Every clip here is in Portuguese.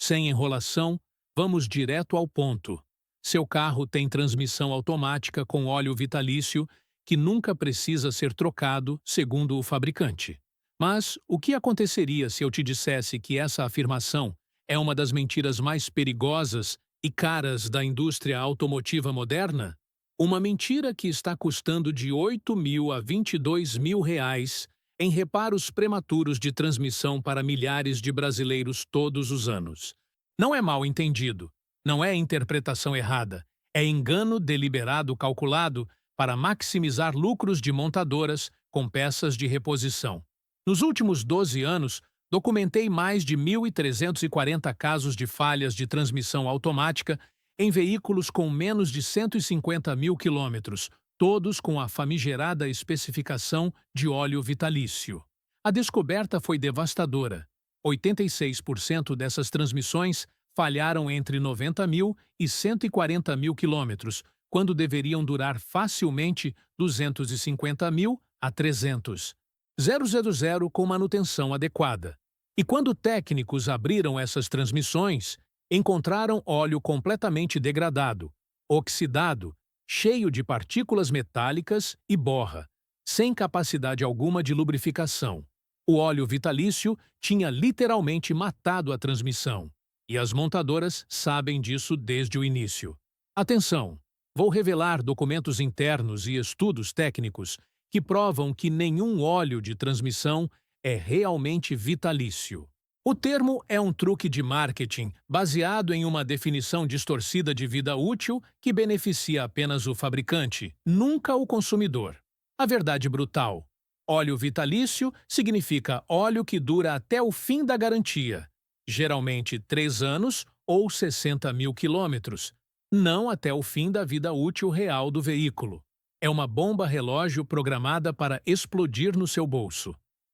Sem enrolação, vamos direto ao ponto. Seu carro tem transmissão automática com óleo vitalício que nunca precisa ser trocado, segundo o fabricante. Mas o que aconteceria se eu te dissesse que essa afirmação é uma das mentiras mais perigosas e caras da indústria automotiva moderna? Uma mentira que está custando de 8.000 a 22.000 reais em reparos prematuros de transmissão para milhares de brasileiros todos os anos. Não é mal entendido, não é interpretação errada, é engano deliberado calculado para maximizar lucros de montadoras com peças de reposição. Nos últimos 12 anos, documentei mais de 1.340 casos de falhas de transmissão automática em veículos com menos de 150 mil quilômetros, todos com a famigerada especificação de óleo vitalício. A descoberta foi devastadora. 86% dessas transmissões falharam entre 90 mil e 140 mil quilômetros, quando deveriam durar facilmente 250 mil a 300. 000 com manutenção adequada. E quando técnicos abriram essas transmissões, encontraram óleo completamente degradado, oxidado, cheio de partículas metálicas e borra, sem capacidade alguma de lubrificação. O óleo vitalício tinha literalmente matado a transmissão, e as montadoras sabem disso desde o início. Atenção! Vou revelar documentos internos e estudos técnicos que provam que nenhum óleo de transmissão é realmente vitalício. O termo é um truque de marketing baseado em uma definição distorcida de vida útil que beneficia apenas o fabricante, nunca o consumidor. A verdade brutal: óleo vitalício significa óleo que dura até o fim da garantia, geralmente 3 anos ou 60 mil quilômetros, não até o fim da vida útil real do veículo. É uma bomba relógio programada para explodir no seu bolso.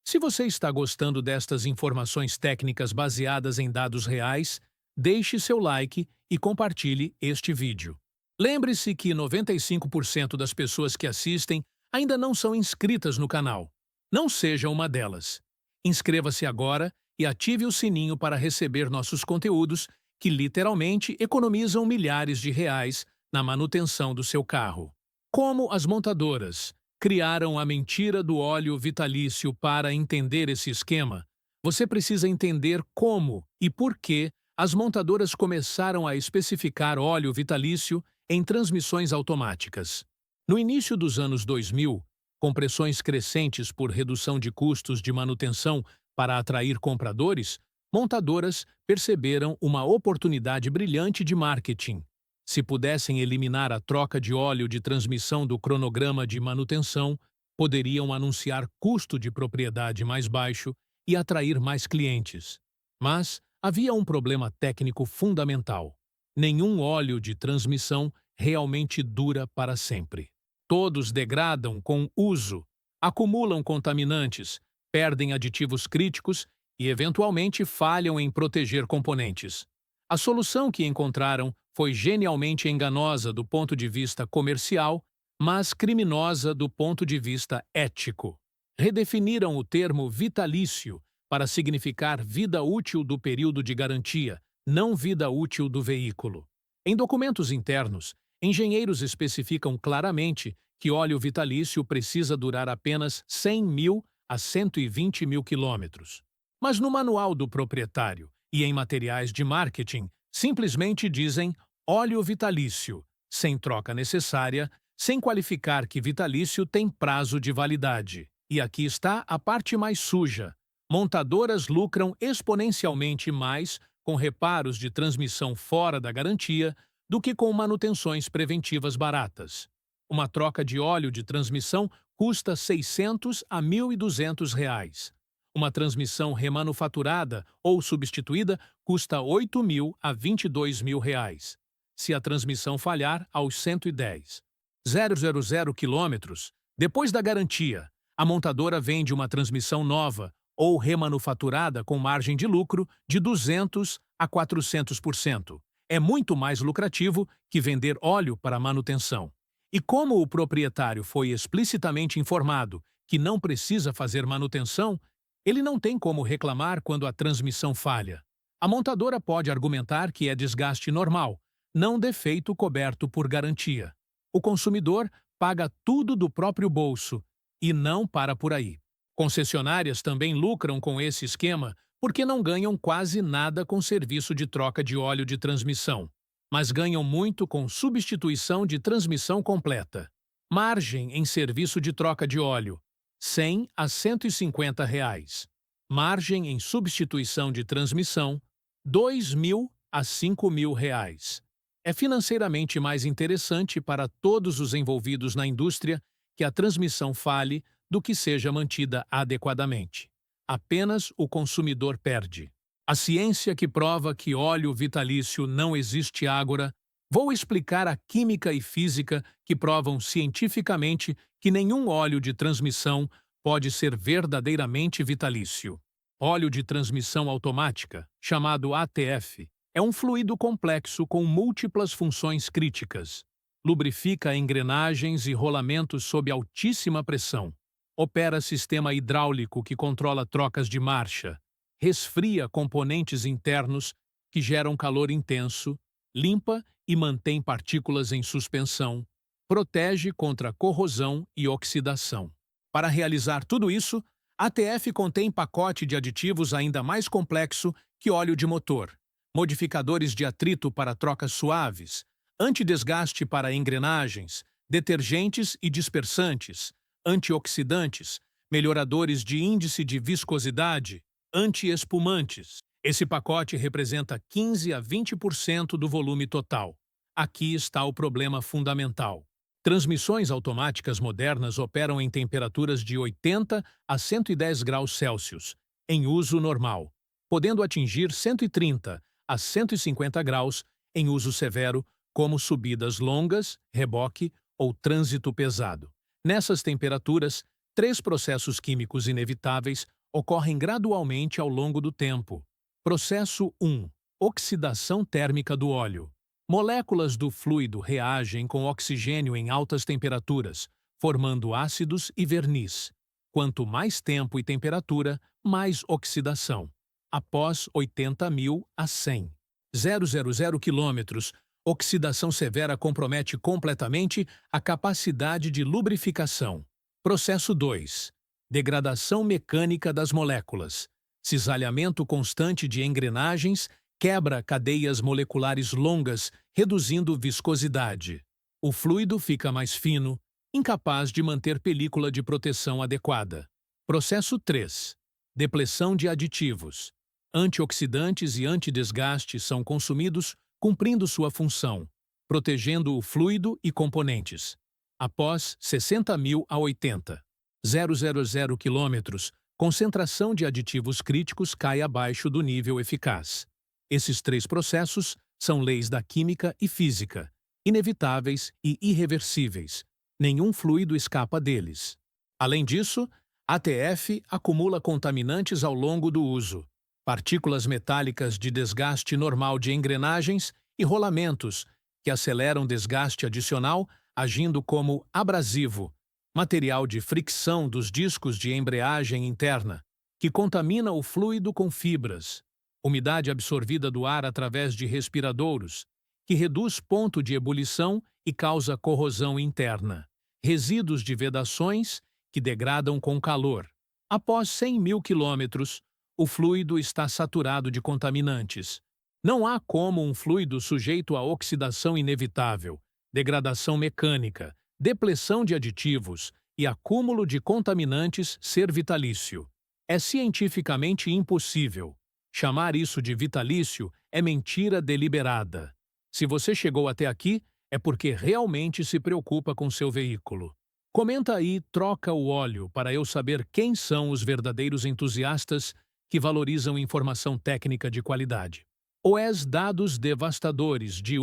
Se você está gostando destas informações técnicas baseadas em dados reais, deixe seu like e compartilhe este vídeo. Lembre-se que 95% das pessoas que assistem ainda não são inscritas no canal. Não seja uma delas. Inscreva-se agora e ative o sininho para receber nossos conteúdos que literalmente economizam milhares de reais na manutenção do seu carro. Como as montadoras criaram a mentira do óleo vitalício? Para entender esse esquema, você precisa entender como e por que as montadoras começaram a especificar óleo vitalício em transmissões automáticas. No início dos anos 2000, com pressões crescentes por redução de custos de manutenção para atrair compradores, montadoras perceberam uma oportunidade brilhante de marketing. Se pudessem eliminar a troca de óleo de transmissão do cronograma de manutenção, poderiam anunciar custo de propriedade mais baixo e atrair mais clientes. Mas havia um problema técnico fundamental: nenhum óleo de transmissão realmente dura para sempre. Todos degradam com uso, acumulam contaminantes, perdem aditivos críticos e, eventualmente, falham em proteger componentes. A solução que encontraram foi genialmente enganosa do ponto de vista comercial, mas criminosa do ponto de vista ético. Redefiniram o termo vitalício para significar vida útil do período de garantia, não vida útil do veículo. Em documentos internos, engenheiros especificam claramente que óleo vitalício precisa durar apenas 100 mil a 120 mil quilômetros. Mas no manual do proprietário e em materiais de marketing, simplesmente dizem óleo vitalício, sem troca necessária, sem qualificar que vitalício tem prazo de validade. E aqui está a parte mais suja. Montadoras lucram exponencialmente mais com reparos de transmissão fora da garantia do que com manutenções preventivas baratas. Uma troca de óleo de transmissão custa 600 a 1.200 reais. Uma transmissão remanufaturada ou substituída custa 8.000 a 22.000 reais. Se a transmissão falhar, aos 110. 000 quilômetros, depois da garantia, a montadora vende uma transmissão nova ou remanufaturada com margem de lucro de 200 a 400%. É muito mais lucrativo que vender óleo para manutenção. E como o proprietário foi explicitamente informado que não precisa fazer manutenção, ele não tem como reclamar quando a transmissão falha. A montadora pode argumentar que é desgaste normal, não defeito coberto por garantia. O consumidor paga tudo do próprio bolso e não para por aí. Concessionárias também lucram com esse esquema porque não ganham quase nada com serviço de troca de óleo de transmissão, mas ganham muito com substituição de transmissão completa. Margem em serviço de troca de óleo, R$ 100 a R$ 150. Margem em substituição de transmissão, R$ 2.000 a R$ 5.000. É financeiramente mais interessante para todos os envolvidos na indústria que a transmissão falhe do que seja mantida adequadamente. Apenas o consumidor perde. A ciência que prova que óleo vitalício não existe agora. Vou explicar a química e física que provam cientificamente que nenhum óleo de transmissão pode ser verdadeiramente vitalício. Óleo de transmissão automática, chamado ATF, é um fluido complexo com múltiplas funções críticas. Lubrifica engrenagens e rolamentos sob altíssima pressão. Opera sistema hidráulico que controla trocas de marcha. Resfria componentes internos que geram calor intenso. Limpa e mantém partículas em suspensão. Protege contra corrosão e oxidação. Para realizar tudo isso, ATF contém pacote de aditivos ainda mais complexo que óleo de motor, modificadores de atrito para trocas suaves, antidesgaste para engrenagens, detergentes e dispersantes, antioxidantes, melhoradores de índice de viscosidade, antiespumantes. Esse pacote representa 15 a 20% do volume total. Aqui está o problema fundamental. Transmissões automáticas modernas operam em temperaturas de 80 a 110 graus Celsius, em uso normal, podendo atingir 130 a 150 graus em uso severo, como subidas longas, reboque ou trânsito pesado. Nessas temperaturas, 3 processos químicos inevitáveis ocorrem gradualmente ao longo do tempo. Processo 1. Oxidação térmica do óleo. Moléculas do fluido reagem com oxigênio em altas temperaturas, formando ácidos e verniz. Quanto mais tempo e temperatura, mais oxidação. Após 80.000 a 100. 000 quilômetros, oxidação severa compromete completamente a capacidade de lubrificação. Processo 2. Degradação mecânica das moléculas. Cisalhamento constante de engrenagens quebra cadeias moleculares longas, reduzindo viscosidade. O fluido fica mais fino, incapaz de manter película de proteção adequada. Processo 3. Depleção de aditivos. Antioxidantes e antidesgaste são consumidos, cumprindo sua função, protegendo o fluido e componentes. Após 60.000 a 80. 000 quilômetros, concentração de aditivos críticos cai abaixo do nível eficaz. Esses 3 processos são leis da química e física, inevitáveis e irreversíveis. Nenhum fluido escapa deles. Além disso, ATF acumula contaminantes ao longo do uso, partículas metálicas de desgaste normal de engrenagens e rolamentos, que aceleram desgaste adicional, agindo como abrasivo, material de fricção dos discos de embreagem interna, que contamina o fluido com fibras, umidade absorvida do ar através de respiradouros, que reduz ponto de ebulição e causa corrosão interna, resíduos de vedações que degradam com calor. Após 100.000 quilômetros, o fluido está saturado de contaminantes. Não há como um fluido sujeito a oxidação inevitável, degradação mecânica, depleção de aditivos e acúmulo de contaminantes ser vitalício. É cientificamente impossível. Chamar isso de vitalício é mentira deliberada. Se você chegou até aqui, é porque realmente se preocupa com seu veículo. Comenta aí, troca o óleo, para eu saber quem são os verdadeiros entusiastas que valorizam informação técnica de qualidade. OES dados devastadores de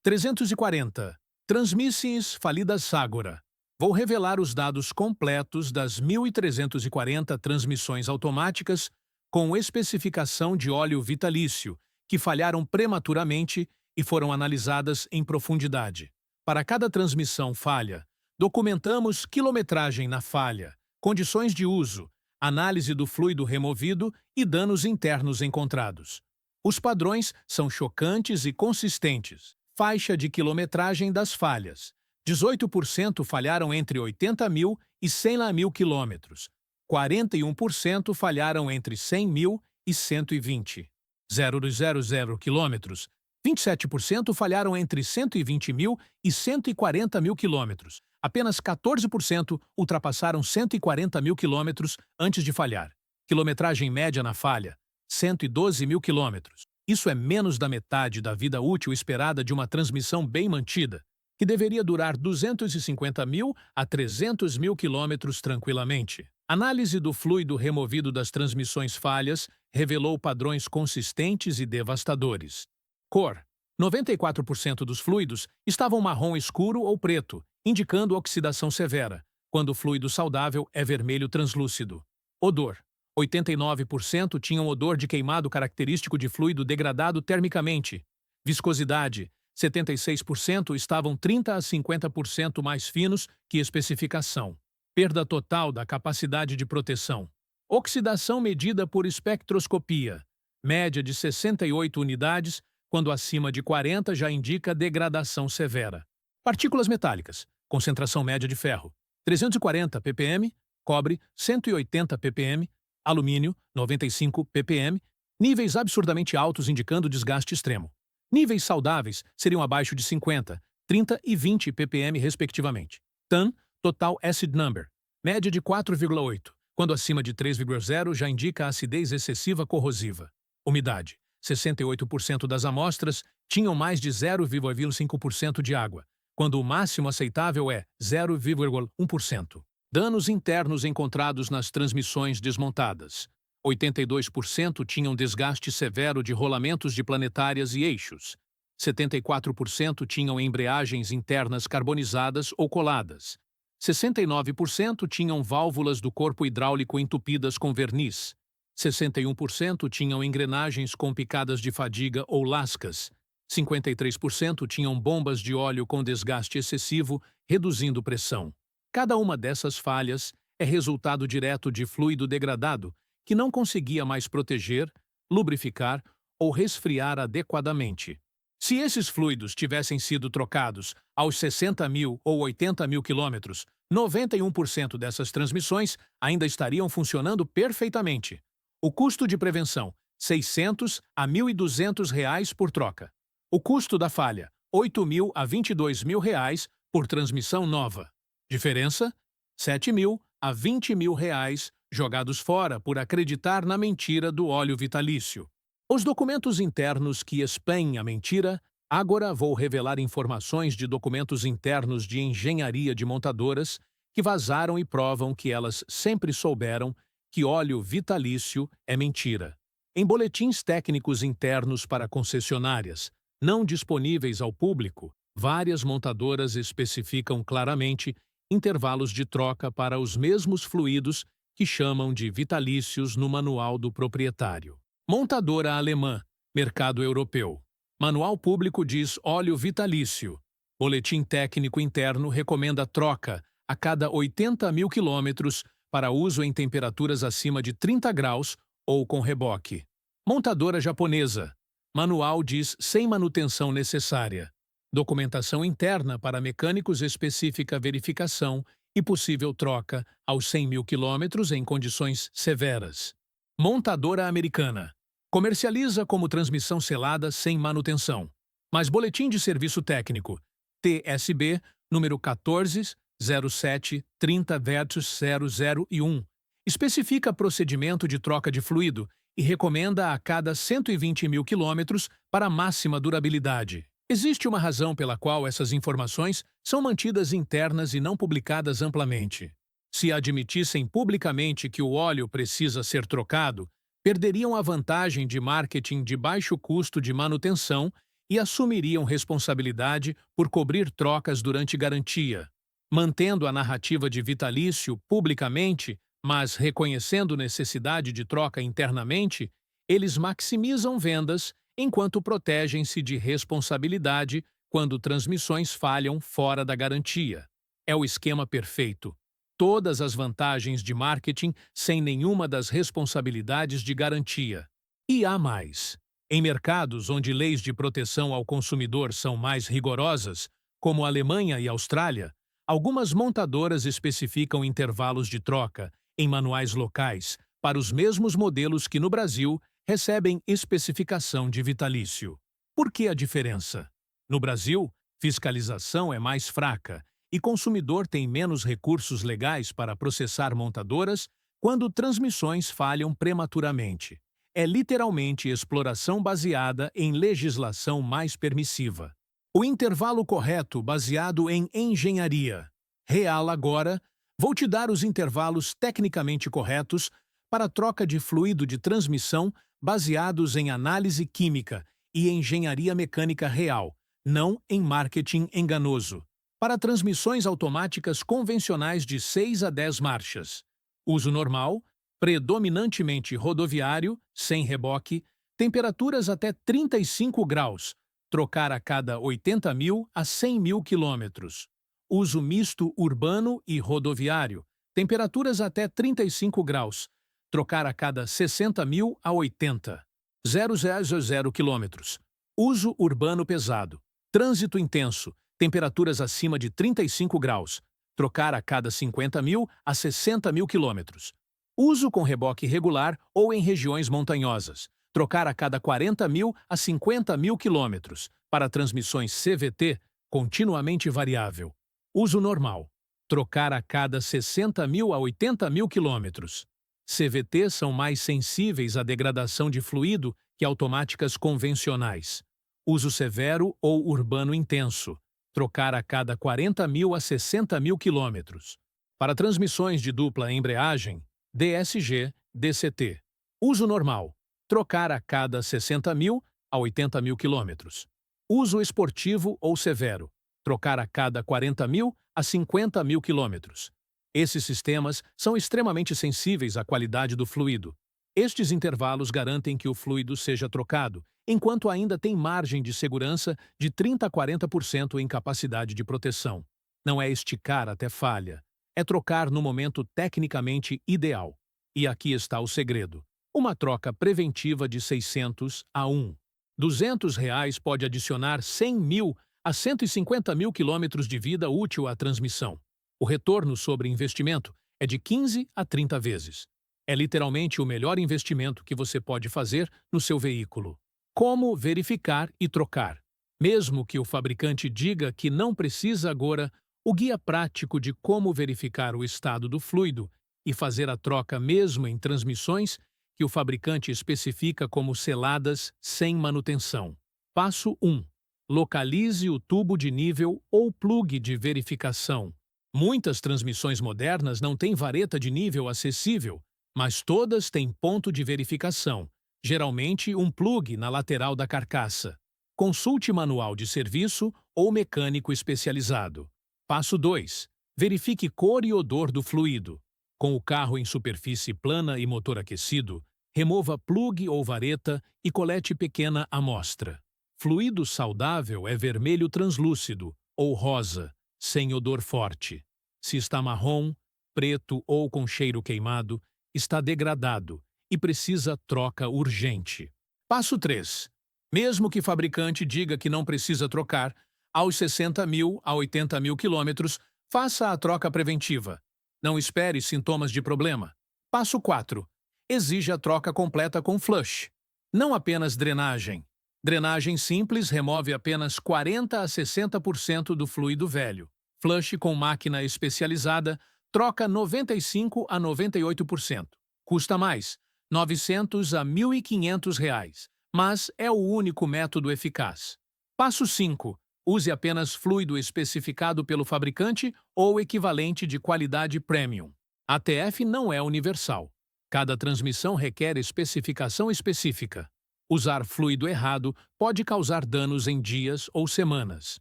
340. Transmissões falidas agora. Vou revelar os dados completos das 1.340 transmissões automáticas com especificação de óleo vitalício, que falharam prematuramente e foram analisadas em profundidade. Para cada transmissão falha, documentamos quilometragem na falha, condições de uso, análise do fluido removido e danos internos encontrados. Os padrões são chocantes e consistentes. Faixa de quilometragem das falhas. 18% falharam entre 80 mil e 100 mil quilômetros. 41% falharam entre 100 mil e 120. 0,00 quilômetros. 27% falharam entre 120 mil e 140 mil quilômetros. Apenas 14% ultrapassaram 140 mil quilômetros antes de falhar. Quilometragem média na falha, 112 mil quilômetros. Isso é menos da metade da vida útil esperada de uma transmissão bem mantida, que deveria durar 250 mil a 300 mil quilômetros tranquilamente. Análise do fluido removido das transmissões falhas revelou padrões consistentes e devastadores. Cor: 94% dos fluidos estavam marrom escuro ou preto, indicando oxidação severa, quando o fluido saudável é vermelho translúcido. Odor: 89% tinham odor de queimado característico de fluido degradado termicamente. Viscosidade: 76% estavam 30 a 50% mais finos que especificação. Perda total da capacidade de proteção. Oxidação medida por espectroscopia. Média de 68 unidades, quando acima de 40 já indica degradação severa. Partículas metálicas. Concentração média de ferro: 340 ppm, cobre 180 ppm, alumínio 95 ppm, níveis absurdamente altos indicando desgaste extremo. Níveis saudáveis seriam abaixo de 50, 30 e 20 ppm respectivamente. TAN, Total Acid Number, média de 4,8, quando acima de 3,0 já indica acidez excessiva corrosiva. Umidade: 68% das amostras tinham mais de 0,5% de água, quando o máximo aceitável é 0,1%. Danos internos encontrados nas transmissões desmontadas. 82% tinham desgaste severo de rolamentos de planetárias e eixos. 74% tinham embreagens internas carbonizadas ou coladas. 69% tinham válvulas do corpo hidráulico entupidas com verniz. 61% tinham engrenagens com picadas de fadiga ou lascas. 53% tinham bombas de óleo com desgaste excessivo, reduzindo pressão. Cada uma dessas falhas é resultado direto de fluido degradado que não conseguia mais proteger, lubrificar ou resfriar adequadamente. Se esses fluidos tivessem sido trocados aos 60 mil ou 80 mil quilômetros, 91% dessas transmissões ainda estariam funcionando perfeitamente. O custo de prevenção: R$ 600 a R$ 1.200 por troca. O custo da falha: R$ 8.000 a R$ 22.000 por transmissão nova. Diferença: R$ 7.000 a R$ 20.000 jogados fora por acreditar na mentira do óleo vitalício. Os documentos internos que expõem a mentira. Agora vou revelar informações de documentos internos de engenharia de montadoras que vazaram e provam que elas sempre souberam que óleo vitalício é mentira. Em boletins técnicos internos para concessionárias, não disponíveis ao público, várias montadoras especificam claramente intervalos de troca para os mesmos fluidos que chamam de vitalícios no manual do proprietário. Montadora alemã, mercado europeu. Manual público diz óleo vitalício. Boletim técnico interno recomenda troca a cada 80 mil quilômetros para uso em temperaturas acima de 30 graus ou com reboque. Montadora japonesa. Manual diz sem manutenção necessária. Documentação interna para mecânicos especifica verificação e possível troca aos 100 mil quilômetros em condições severas. Montadora americana. Comercializa como transmissão selada sem manutenção. Mas Boletim de Serviço Técnico, TSB, número 140730/0001, especifica procedimento de troca de fluido e recomenda a cada 120 mil quilômetros para máxima durabilidade. Existe uma razão pela qual essas informações são mantidas internas e não publicadas amplamente. Se admitissem publicamente que o óleo precisa ser trocado, perderiam a vantagem de marketing de baixo custo de manutenção e assumiriam responsabilidade por cobrir trocas durante garantia. Mantendo a narrativa de vitalício publicamente, mas reconhecendo necessidade de troca internamente, eles maximizam vendas enquanto protegem-se de responsabilidade quando transmissões falham fora da garantia. É o esquema perfeito. Todas as vantagens de marketing sem nenhuma das responsabilidades de garantia. E há mais. Em mercados onde leis de proteção ao consumidor são mais rigorosas, como Alemanha e Austrália, algumas montadoras especificam intervalos de troca em manuais locais para os mesmos modelos que no Brasil recebem especificação de vitalício. Por que a diferença? No Brasil, fiscalização é mais fraca e consumidor tem menos recursos legais para processar montadoras quando transmissões falham prematuramente. É literalmente exploração baseada em legislação mais permissiva. O intervalo correto baseado em engenharia. Real agora, vou te dar os intervalos tecnicamente corretos para a troca de fluido de transmissão baseados em análise química e engenharia mecânica real, não em marketing enganoso. Para transmissões automáticas convencionais de 6 a 10 marchas. Uso normal, predominantemente rodoviário, sem reboque, temperaturas até 35 graus, trocar a cada 80.000 a 100.000 quilômetros. Uso misto urbano e rodoviário, temperaturas até 35 graus, trocar a cada 60.000 a 80. 000 quilômetros. Uso urbano pesado, trânsito intenso, temperaturas acima de 35 graus, trocar a cada 50.000 a 60.000 quilômetros. Uso com reboque regular ou em regiões montanhosas, trocar a cada 40.000 a 50.000 quilômetros. Para transmissões CVT, continuamente variável. Uso normal, trocar a cada 60.000 a 80.000 quilômetros. CVT são mais sensíveis à degradação de fluido que automáticas convencionais. Uso severo ou urbano intenso, trocar a cada 40.000 a 60.000 quilômetros. Para transmissões de dupla embreagem, DSG, DCT. Uso normal, trocar a cada 60.000 a 80.000 quilômetros. Uso esportivo ou severo, trocar a cada 40.000 a 50.000 quilômetros. Esses sistemas são extremamente sensíveis à qualidade do fluido. Estes intervalos garantem que o fluido seja trocado, enquanto ainda tem margem de segurança de 30 a 40% em capacidade de proteção. Não é esticar até falha, é trocar no momento tecnicamente ideal. E aqui está o segredo. Uma troca preventiva de 600 a 1. R$ 200 pode adicionar 100.000 a 150.000 quilômetros de vida útil à transmissão. O retorno sobre investimento é de 15 a 30 vezes. É literalmente o melhor investimento que você pode fazer no seu veículo. Como verificar e trocar? Mesmo que o fabricante diga que não precisa agora, o guia prático de como verificar o estado do fluido e fazer a troca mesmo em transmissões que o fabricante especifica como seladas sem manutenção. Passo 1. Localize o tubo de nível ou plug de verificação. Muitas transmissões modernas não têm vareta de nível acessível, mas todas têm ponto de verificação, geralmente um plug na lateral da carcaça. Consulte manual de serviço ou mecânico especializado. Passo 2. Verifique cor e odor do fluido. Com o carro em superfície plana e motor aquecido, remova plug ou vareta e colete pequena amostra. Fluido saudável é vermelho translúcido ou rosa, sem odor forte. Se está marrom, preto ou com cheiro queimado, está degradado e precisa troca urgente. Passo 3. Mesmo que o fabricante diga que não precisa trocar, aos 60.000 a 80.000 quilômetros, faça a troca preventiva. Não espere sintomas de problema. Passo 4. Exija a troca completa com flush. Não apenas drenagem. Drenagem simples remove apenas 40 a 60% do fluido velho. Flush com máquina especializada troca 95 a 98%. Custa mais, R$ 900 a R$ 1.500, mas é o único método eficaz. Passo 5. Use apenas fluido especificado pelo fabricante ou equivalente de qualidade premium. A ATF não é universal. Cada transmissão requer especificação específica. Usar fluido errado pode causar danos em dias ou semanas.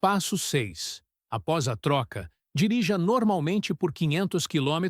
Passo 6. Após a troca, dirija normalmente por 500 km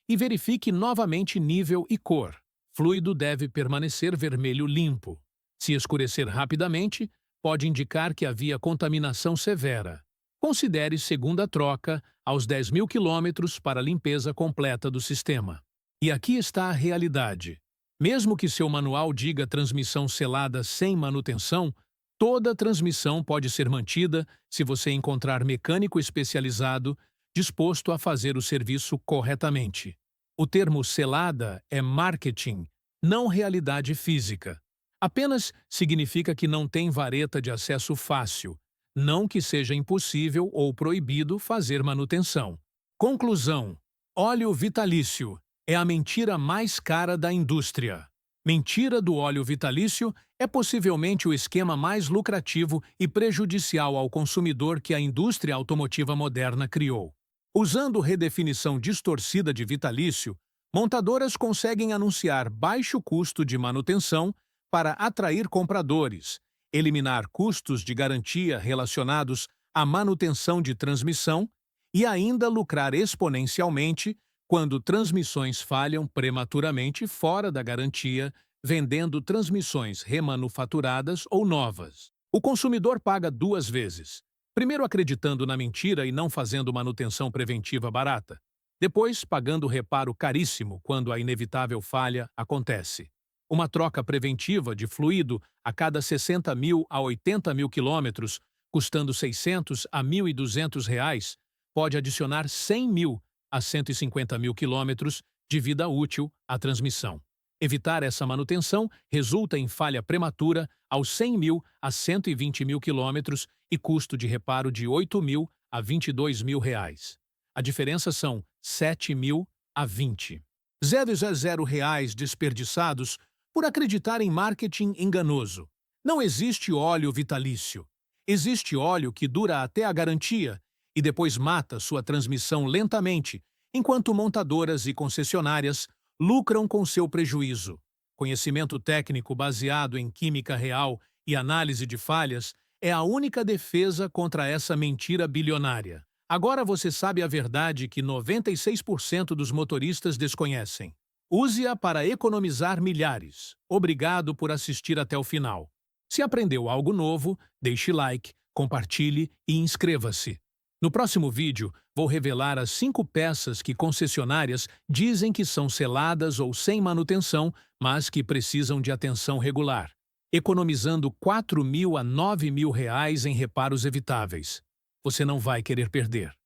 e verifique novamente nível e cor. Fluido deve permanecer vermelho limpo. Se escurecer rapidamente, pode indicar que havia contaminação severa. Considere segunda troca aos 10.000 km para limpeza completa do sistema. E aqui está a realidade. Mesmo que seu manual diga transmissão selada sem manutenção, toda transmissão pode ser mantida se você encontrar mecânico especializado disposto a fazer o serviço corretamente. O termo selada é marketing, não realidade física. Apenas significa que não tem vareta de acesso fácil, não que seja impossível ou proibido fazer manutenção. Conclusão: óleo vitalício é a mentira mais cara da indústria. Mentira do óleo vitalício é possivelmente o esquema mais lucrativo e prejudicial ao consumidor que a indústria automotiva moderna criou. Usando redefinição distorcida de vitalício, montadoras conseguem anunciar baixo custo de manutenção para atrair compradores, eliminar custos de garantia relacionados à manutenção de transmissão e ainda lucrar exponencialmente quando transmissões falham prematuramente fora da garantia, vendendo transmissões remanufaturadas ou novas. O consumidor paga duas vezes. Primeiro acreditando na mentira e não fazendo manutenção preventiva barata. Depois pagando reparo caríssimo quando a inevitável falha acontece. Uma troca preventiva de fluido a cada 60 mil a 80 mil quilômetros, custando R$ 600 a R$ 1.200, pode adicionar 100 mil a 150 mil quilômetros de vida útil à transmissão. Evitar essa manutenção resulta em falha prematura aos 100 mil a 120 mil quilômetros e custo de reparo de 8 mil a 22 mil reais. A diferença são 7 mil a 20. R$ 0 desperdiçados por acreditar em marketing enganoso. Não existe óleo vitalício. Existe óleo que dura até a garantia e depois mata sua transmissão lentamente, enquanto montadoras e concessionárias lucram com seu prejuízo. Conhecimento técnico baseado em química real e análise de falhas é a única defesa contra essa mentira bilionária. Agora você sabe a verdade que 96% dos motoristas desconhecem. Use-a para economizar milhares. Obrigado por assistir até o final. Se aprendeu algo novo, deixe like, compartilhe e inscreva-se. No próximo vídeo, vou revelar as 5 peças que concessionárias dizem que são seladas ou sem manutenção, mas que precisam de atenção regular, economizando R$ 4 mil a R$ 9 mil em reparos evitáveis. Você não vai querer perder.